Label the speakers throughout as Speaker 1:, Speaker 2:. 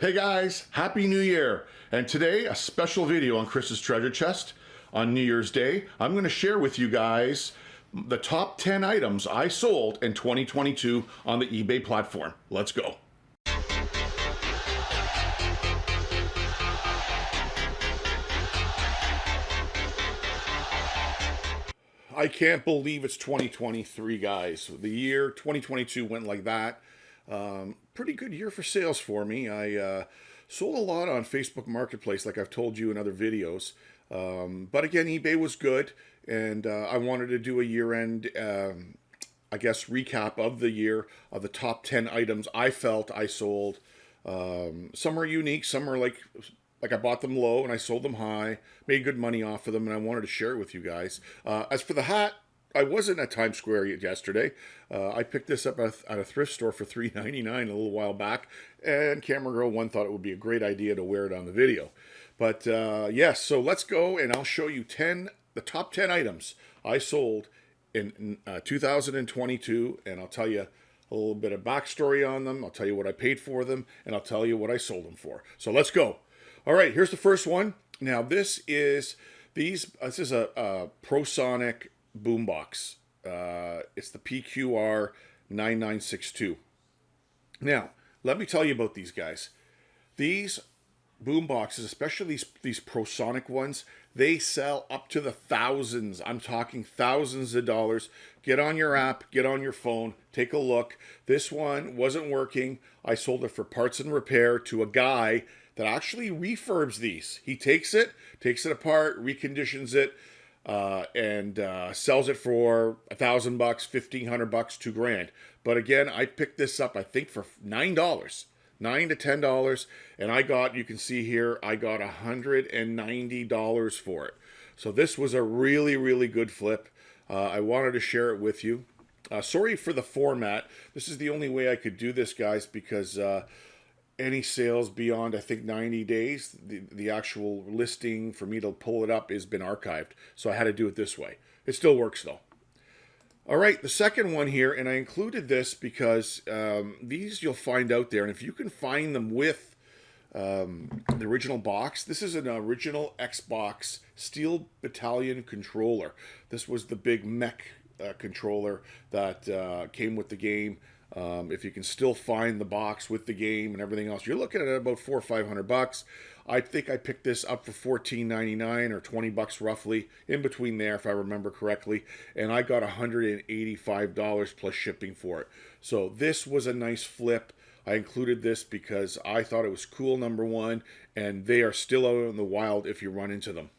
Speaker 1: Hey guys, Happy New Year! And today, a special video on Chris's Treasure Chest. On New Year's Day, I'm going to share with you guys the top 10 items I sold in 2022 on the eBay platform. Let's go. I can't believe it's 2023, guys. The year 2022 went like that. Pretty good year for sales for me. I sold a lot on Facebook Marketplace, like I've told you in other videos. But again, eBay was good, and I wanted to do a year-end, I guess, recap of the year of the top 10 items I felt I sold. Some are unique, some are like I bought them low and I sold them high, made good money off of them, and I wanted to share it with you guys. As for the hat, I wasn't at Times Square yesterday. I picked this up at a thrift store for $3.99 a little while back, and Camera Girl 1 thought it would be a great idea to wear it on the video. But yes, so let's go and I'll show you the top 10 items I sold in 2022, and I'll tell you a little bit of backstory on them. I'll tell you what I paid for them, and I'll tell you what I sold them for. So let's go. All right, here's the first one. Now this is a Sonic Boombox. It's the PQR 9962. Now, let me tell you about these guys. These boomboxes, especially these ProSonic ones, they sell up to the thousands. I'm talking thousands of dollars. Get on your app, get on your phone, take a look. This one wasn't working. I sold it for parts and repair to a guy that actually refurbs these. He takes it apart, reconditions it, and sells it for $1,000, $1,500, $2,000. But again, I picked this up, I think, for $9 to $10, and I got, you can see here, I got $190 for it. So this was a really, really good flip. I wanted to share it with you. Sorry for the format. This is the only way I could do this, guys, because any sales beyond, I think, 90 days, the actual listing for me to pull it up has been archived. So I had to do it this way. It still works, though. All right, the second one here, and I included this because these you'll find out there, and if you can find them with the original box, this is an original Xbox Steel Battalion controller. This was the big mech controller that came with the game. If you can still find the box with the game and everything else, you're looking at about $400 or $500. I think I picked this up for $14.99 or $20 roughly, in between there if I remember correctly, and I got $185 plus shipping for it. So this was a nice flip. I included this because I thought it was cool, number one, and they are still out in the wild if you run into them.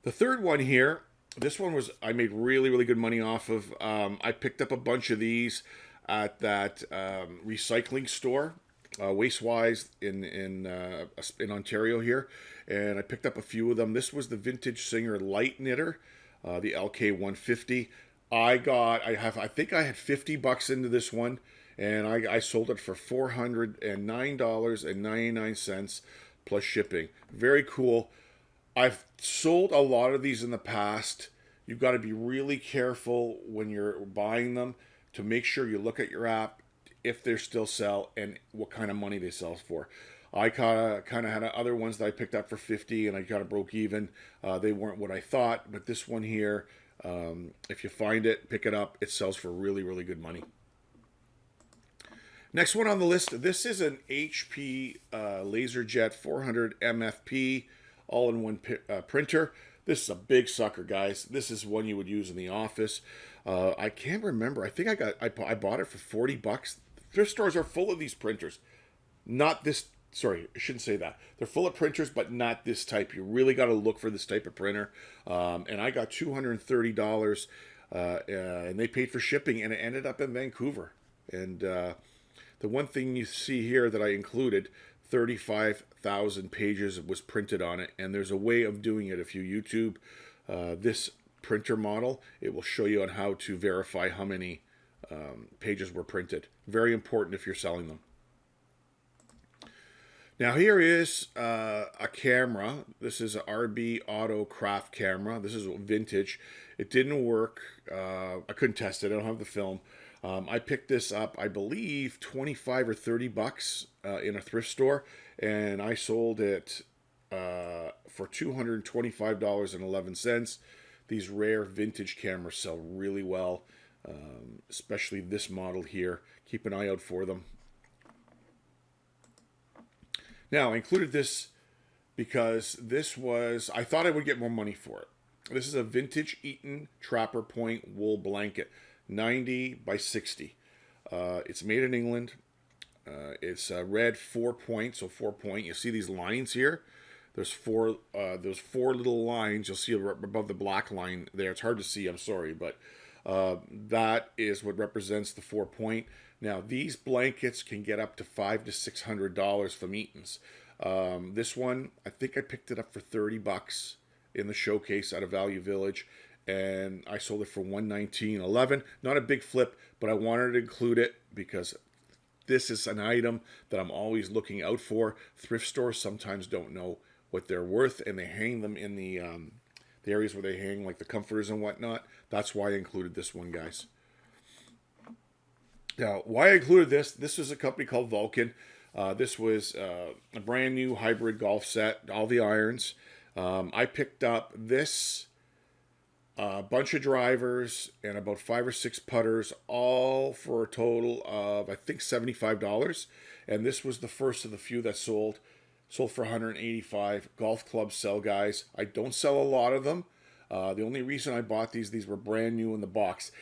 Speaker 1: The third one here, this one was, I made really, really good money off of. I picked up a bunch of these at that recycling store, Wastewise in Ontario here, and I picked up a few of them. This was the Vintage Singer Light Knitter, the LK150. I think I had $50 into this one, and I sold it for $409.99 plus shipping. Very cool. I've sold a lot of these in the past. You've got to be really careful when you're buying them to make sure you look at your app if they still sell and what kind of money they sell for. I kind of had other ones that I picked up for $50 and I kind of broke even. They weren't what I thought, but this one here, if you find it, pick it up. It sells for really, really good money. Next one on the list, this is an HP LaserJet 400 MFP all-in-one printer. This is a big sucker, guys. This is one you would use in the office. I can't remember. I think I bought it for $40. Thrift stores are full of these printers. Not this, sorry, I shouldn't say that. They're full of printers, but not this type. You really got to look for this type of printer. And I got $230, and they paid for shipping, and it ended up in Vancouver. And the one thing you see here that I included, 35,000 pages was printed on it, and there's a way of doing it. If you YouTube this printer model, it will show you on how to verify how many pages were printed. Very important if you're selling them. Now here is a camera. This is an RB Auto Craft camera. This is vintage. It didn't work. I couldn't test it. I don't have the film. I picked this up, I believe, 25 or 30 bucks in a thrift store, and I sold it for $225.11. These rare vintage cameras sell really well, especially this model here. Keep an eye out for them. Now, I included this because this was, I thought I would get more money for it. This is a vintage Eaton Trapper Point wool blanket, 90 by 60. It's made in England. It's red 4 point, so 4 point. You see these lines here? There's four little lines. You'll see above the black line there. It's hard to see, I'm sorry, but that is what represents the 4 point. Now, these blankets can get up to $500 to $600 from Eaton's. This one, I think I picked it up for 30 bucks in the showcase at a Value Village, and I sold it for $119.11. Not a big flip, but I wanted to include it because this is an item that I'm always looking out for. Thrift stores sometimes don't know what they're worth, and they hang them in the areas where they hang like the comforters and whatnot. That's why I included this one, guys. Now, why I included this is a company called Vulcan. This was a brand new hybrid golf set, all the irons. I picked up this bunch of drivers and about 5 or 6 putters, all for a total of, I think, $75. And this was the first of the few that sold. Sold for $185. Golf clubs sell, guys. I don't sell a lot of them. The only reason I bought these were brand new in the box.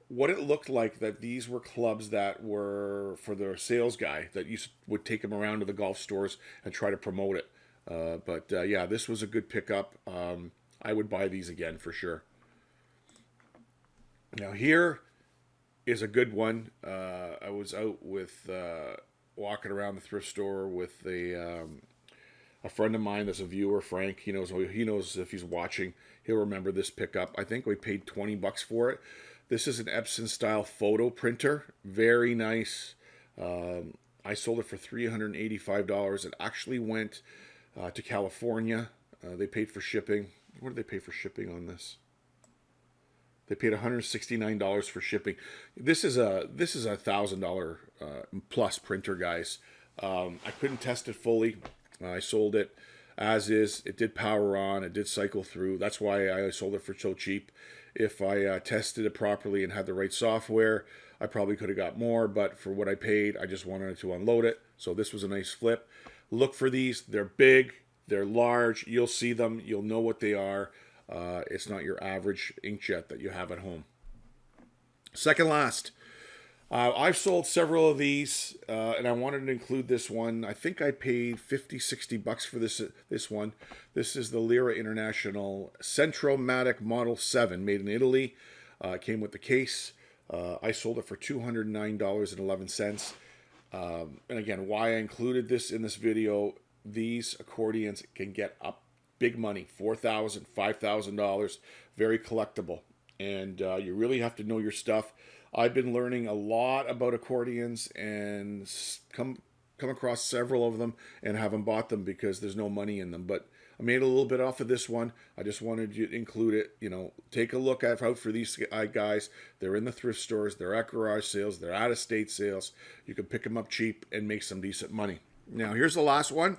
Speaker 1: What it looked like that these were clubs that were for the sales guy that would take them around to the golf stores and try to promote it. But yeah, this was a good pickup. I would buy these again for sure. Now here is a good one. I was out with walking around the thrift store with a friend of mine that's a viewer, Frank. He knows if he's watching, he'll remember this pickup. I think we paid 20 bucks for it. This is an Epson style photo printer. Very nice. I sold it for $385. It actually went to California. They paid for shipping. What did they pay for shipping on this? They paid $169 for shipping. This is a $1,000 plus printer, guys. I couldn't test it fully. I sold it as is. It did power on. It did cycle through. That's why I sold it for so cheap. If I tested it properly and had the right software, I probably could have got more. But for what I paid, I just wanted to unload it. So this was a nice flip. Look for these. They're big. They're large. You'll see them. You'll know what they are. It's not your average inkjet that you have at home. Second last. I've sold several of these, and I wanted to include this one. I think I paid 50, 60 bucks for this one. This is the Lyra International Centromatic Model 7, made in Italy. It came with the case. I sold it for $209.11. And again, why I included this in this video, these accordions can get up big money, $4,000, $5,000, very collectible. And you really have to know your stuff. I've been learning a lot about accordions and come across several of them and haven't bought them because there's no money in them. But I made a little bit off of this one. I just wanted you to include it. You know, take a look out for these guys. They're in the thrift stores. They're at garage sales. They're at estate sales. You can pick them up cheap and make some decent money. Now, here's the last one.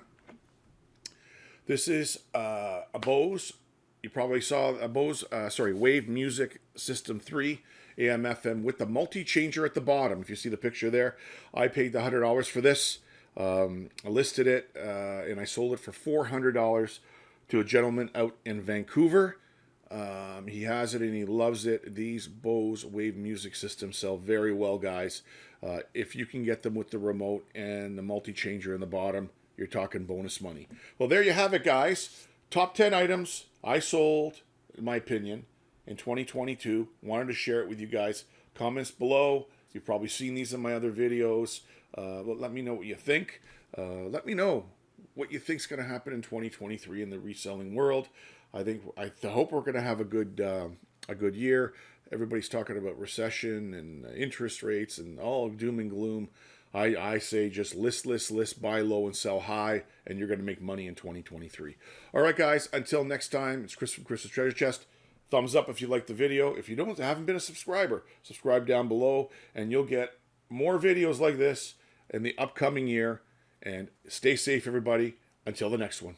Speaker 1: This is a Bose. You probably saw a Bose, Wave Music System 3 AM/FM with the multi-changer at the bottom. If you see the picture there, I paid the $100 for this. I listed it and I sold it for $400 to a gentleman out in Vancouver. He has it and he loves it. These Bose Wave Music Systems sell very well, guys. If you can get them with the remote and the multi-changer in the bottom, you're talking bonus money. Well, there you have it, guys. Top 10 items I sold, in my opinion, in 2022. Wanted to share it with you guys. Comments below. You've probably seen these in my other videos. But let me know what you think. Let me know what you think is going to happen in 2023 in the reselling world. I hope we're going to have a good year. Everybody's talking about recession and interest rates and all doom and gloom. I say just list, buy low and sell high, and you're going to make money in 2023. All right, guys, until next time, it's Chris from Chris's Treasure Chest. Thumbs up if you like the video. If you haven't been a subscriber, subscribe down below, and you'll get more videos like this in the upcoming year. And stay safe, everybody. Until the next one.